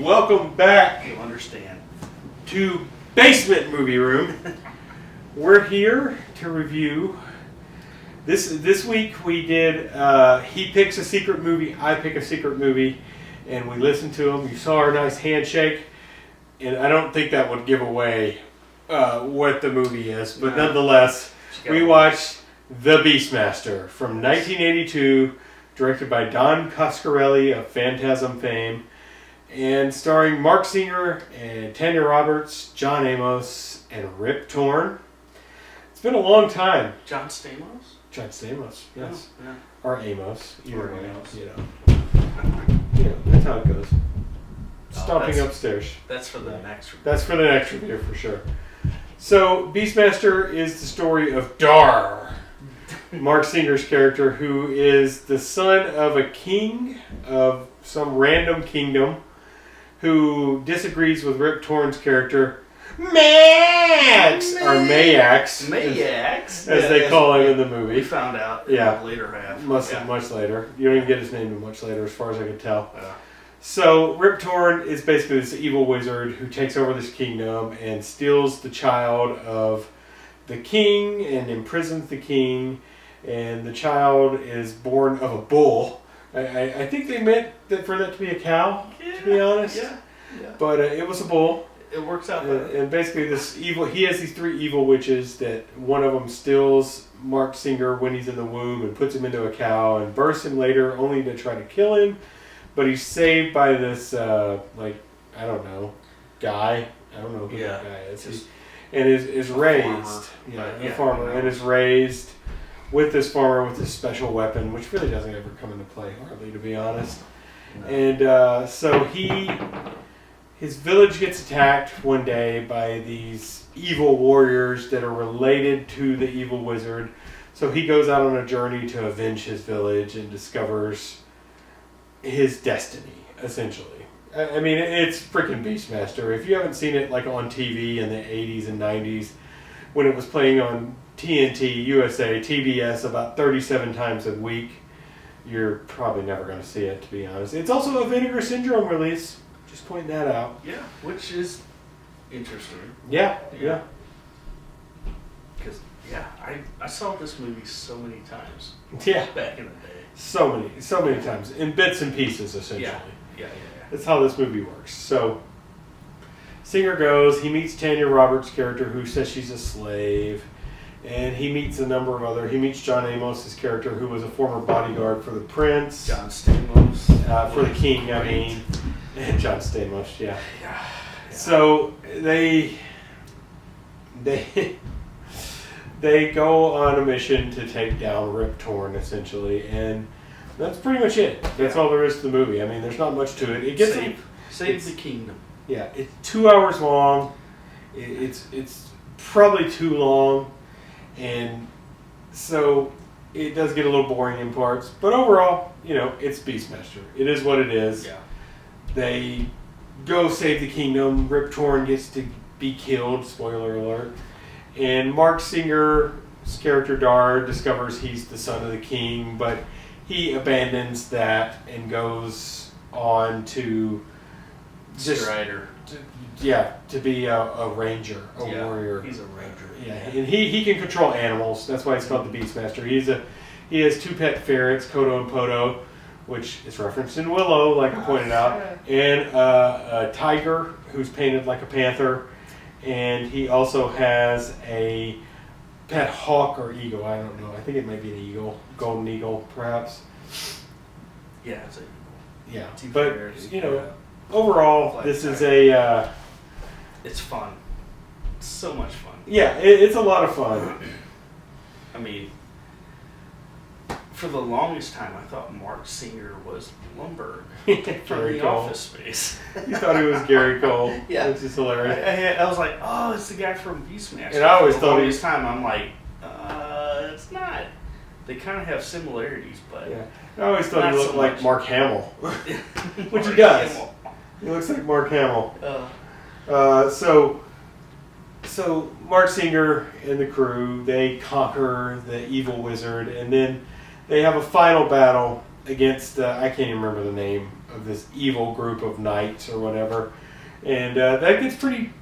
welcome back You'll understand. to Basement Movie Room. We're here to review. This week we did, he picks a secret movie, I pick a secret movie, and we listened to them. You saw our nice handshake, and I don't think that would give away what the movie is, but nonetheless, we watched The Beastmaster from 1982, directed by Don Coscarelli of Phantasm fame, and starring Marc Singer and Tanya Roberts, John Amos, and Rip Torn. It's been a long time. John Stamos? John Stamos, yes. Oh, yeah. Or Amos, either Or way. Amos. You know, that's how it goes. Stomping upstairs. That's for the next review. That's for the next review for sure. So, Beastmaster is the story of Dar, Marc Singer's character, who is the son of a king of some random kingdom who disagrees with Rip Torn's character, Max! Or Mayax. Mayax? As they call him in the movie. We found out in the later half. Much later. You don't even get his name much later, as far as I can tell. Yeah. So, Rip Torn is basically this evil wizard who takes over this kingdom and steals the child of the king and imprisons the king. And the child is born of a bull. I think they meant that for that to be a cow, to be honest. Yeah. But it was a bull. It works out better. And basically he has these three evil witches that one of them steals Marc Singer when he's in the womb and puts him into a cow and bursts him later only to try to kill him. But he's saved by this, guy. I don't know who that guy is. And is raised. A farmer. And is raised with this farmer with this special weapon, which really doesn't ever come into play, hardly, to be honest. No. And so his village gets attacked one day by these evil warriors that are related to the evil wizard. So he goes out on a journey to avenge his village and discovers his destiny, essentially. I mean, it's freaking Beastmaster. If you haven't seen it on TV in the 80s and 90s, when it was playing on TNT, USA, TBS about 37 times a week, you're probably never going to see it, to be honest. It's also a Vinegar Syndrome release. Just pointing that out. Yeah, which is interesting. Yeah. Because, I saw this movie so many times. Yeah. Back in the day. So many times. In bits and pieces, essentially. Yeah. That's how this movie works. So, Singer goes, he meets Tanya Roberts' character who says she's a slave. And he meets a number of other... He meets John Amos' character who was a former bodyguard for the prince. John Stamos. For the king, I mean. John Stamos, yeah. So they go on a mission to take down Rip Torn, essentially, and that's pretty much it. That's all there is to the movie. I mean, there's not much to it. It gets save the kingdom. Yeah, it's 2 hours long. It's probably too long, and so it does get a little boring in parts. But overall, it's Beastmaster. It is what it is. Yeah. They go save the kingdom. Rip Torn gets to be killed. Spoiler alert. And Marc Singer's character Dar discovers he's the son of the king, but he abandons that and goes on to Strider. To be a ranger, warrior. He's a ranger. Yeah, and he can control animals. That's why it's called the Beastmaster. He has two pet ferrets, Kodo and Podo, which is referenced in Willow, like I pointed out, and a tiger who's painted like a panther, and he also has a pet hawk or eagle. I don't know. I think it might be an eagle, golden eagle, perhaps. Yeah, it's an eagle. Yeah, but overall, this is a. It's fun. It's so much fun. Yeah, it's a lot of fun. I mean, for the longest time, I thought Marc Singer was Lumbergh from The Office Space. You thought he was Gary Cole. Yeah. Which is hilarious. I was like, oh, it's the guy from Beastmaster. And I always thought for the longest time, I'm like, it's not. They kind of have similarities, but... Yeah. I always thought he looked like Mark Hamill. Which he does. He looks like Mark Hamill. So Marc Singer and the crew, they conquer the evil wizard, and then they have a final battle against, I can't even remember the name this evil group of knights or whatever, and that gets pretty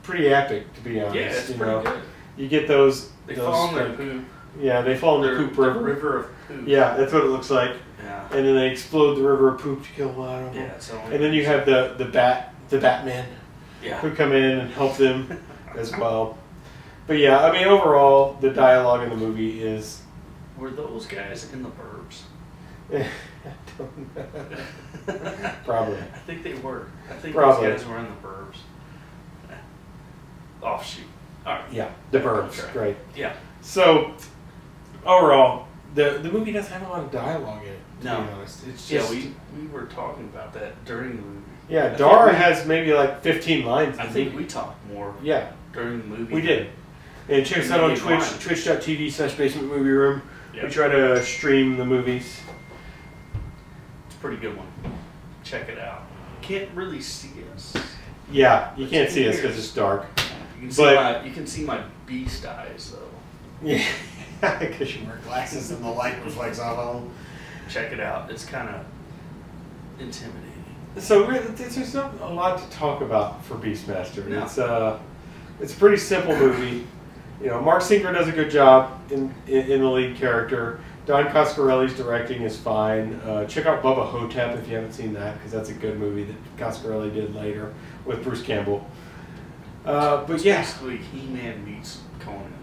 epic, to be honest. Yeah, it's pretty good. You get those. They fall in their poop. Yeah, they fall in the poop river. The river of poop. Yeah, that's what it looks like. Yeah. And then they explode the river of poop to kill a lot of them. Yeah, and then you have the Batman. Yeah. Who come in and help them as well. But yeah, I mean, overall, the dialogue in the movie is. Were those guys in the Burbs? I don't know. Probably. I think they were. I think Probably. those guys were in the Burbs. Offshoot. All right. Yeah, the Burbs. Okay. Great. Yeah. So, overall, the movie doesn't have a lot of dialogue in it, to No. be honest. It's just, we were talking about that during the movie. Yeah, Dara has maybe like 15 lines. I think we talked more during the movie. We did. And check us out on Twitch, twitch.tv/Basement Movie Room. Yep. We try to stream the movies. It's a pretty good one. Check it out. Can't really see us. Yeah, you can't see us because it's dark. You can see my beast eyes, though. Yeah, because you wear glasses and the light reflects off of them. Check it out. It's kind of intimidating. So there's not a lot to talk about for Beastmaster. No. It's a pretty simple movie. You know, Marc Singer does a good job in the lead character. Don Coscarelli's directing is fine. Check out Bubba Hotep if you haven't seen that, because that's a good movie that Coscarelli did later with Bruce Campbell. But it's basically He-Man meets Conan.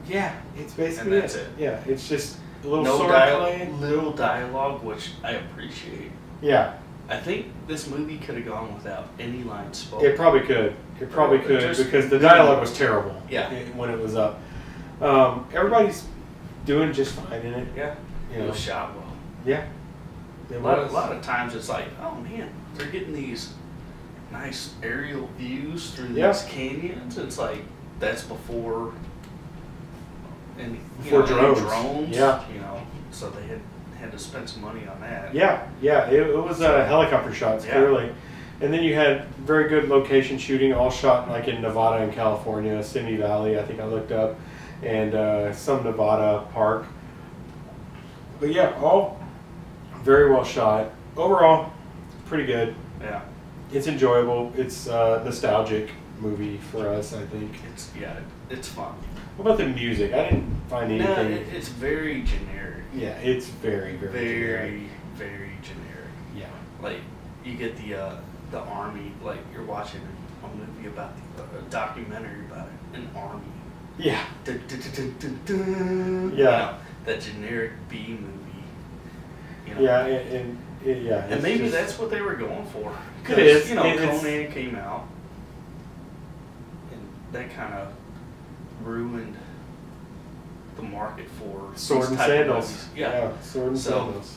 Yeah, it's basically that's it. Yeah, it's just a little little dialogue, which I appreciate. Yeah. I think this movie could have gone without any lines spoken. It probably could. It probably could, because the dialogue was terrible. Yeah. When it was up. Everybody's doing just fine in it. Yeah. You know. It was shot well. Yeah. A lot of times it's like, oh man, they're getting these nice aerial views through these canyons. It's like that's before drones. Yeah. You know, so they had to spend some money on that. Yeah. It was helicopter shots, clearly. And then you had very good location shooting, all shot like in Nevada and California, Simi Valley, I think I looked up, and some Nevada park. But yeah, all very well shot. Overall, pretty good. Yeah. It's enjoyable. It's a nostalgic movie for us, I think. It's fun. What about the music? I didn't find anything. No, it's very generic. Yeah, it's very, very generic. Very generic. Yeah. Like, you get the army, like you're watching a movie about a documentary about an army. Yeah. Dun, dun, dun, dun, dun, dun. Yeah. You know, that generic B movie. You know? Yeah, and maybe that's what they were going for. It is. You know, Conan came out, and that kind of ruined the market for sword and sandals. Yeah, sword and sandals.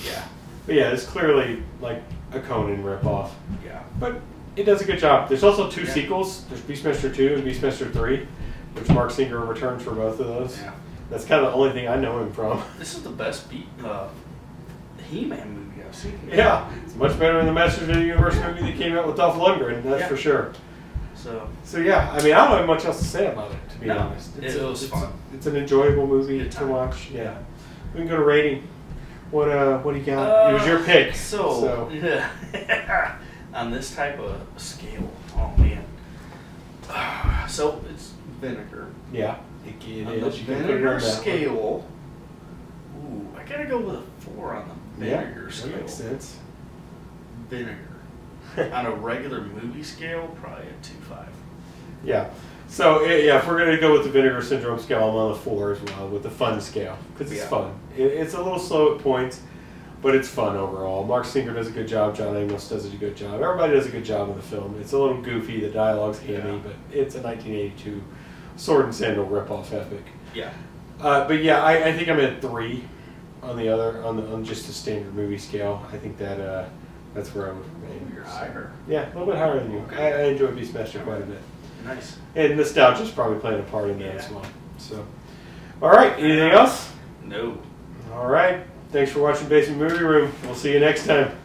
Yeah. But yeah, it's clearly like a Conan ripoff. Yeah. But it does a good job. There's also two sequels. There's Beastmaster 2 and Beastmaster 3, which Marc Singer returns for both of those. Yeah. That's kind of the only thing I know him from. This is the best He-Man movie I've seen. Yeah, it's much better than the Masters of the Universe movie that came out with Dolph Lundgren, that's for sure. So yeah, I mean, I don't have much else to say about it, to be honest. It was fun. It's an enjoyable movie to watch. Yeah. We can go to rating. What do you got? It was your pick. So. Yeah. On this type of scale, oh man. So it's vinegar. Yeah, it on is. The vinegar scale. Ooh, I gotta go with a 4 on the vinegar scale. That makes sense. Vinegar. On a regular movie scale, probably a 2.5. Yeah. So if we're gonna go with the Vinegar Syndrome scale, I'm on the 4 as well, with the fun scale, because it's fun. It's a little slow at points, but it's fun overall. Marc Singer does a good job. John Amos does a good job. Everybody does a good job in the film. It's a little goofy. The dialogue's hammy, but it's a 1982 sword and sandal ripoff epic. Yeah. But yeah, I think I'm at 3 on just a standard movie scale. I think that's where I would remain. You're higher. Yeah, a little bit higher than you. Okay. I enjoy Beastmaster quite a bit. Nice. And nostalgia's probably playing a part in that as well. So, all right. Anything else? No. All right. Thanks for watching Basement Movie Room. We'll see you next time.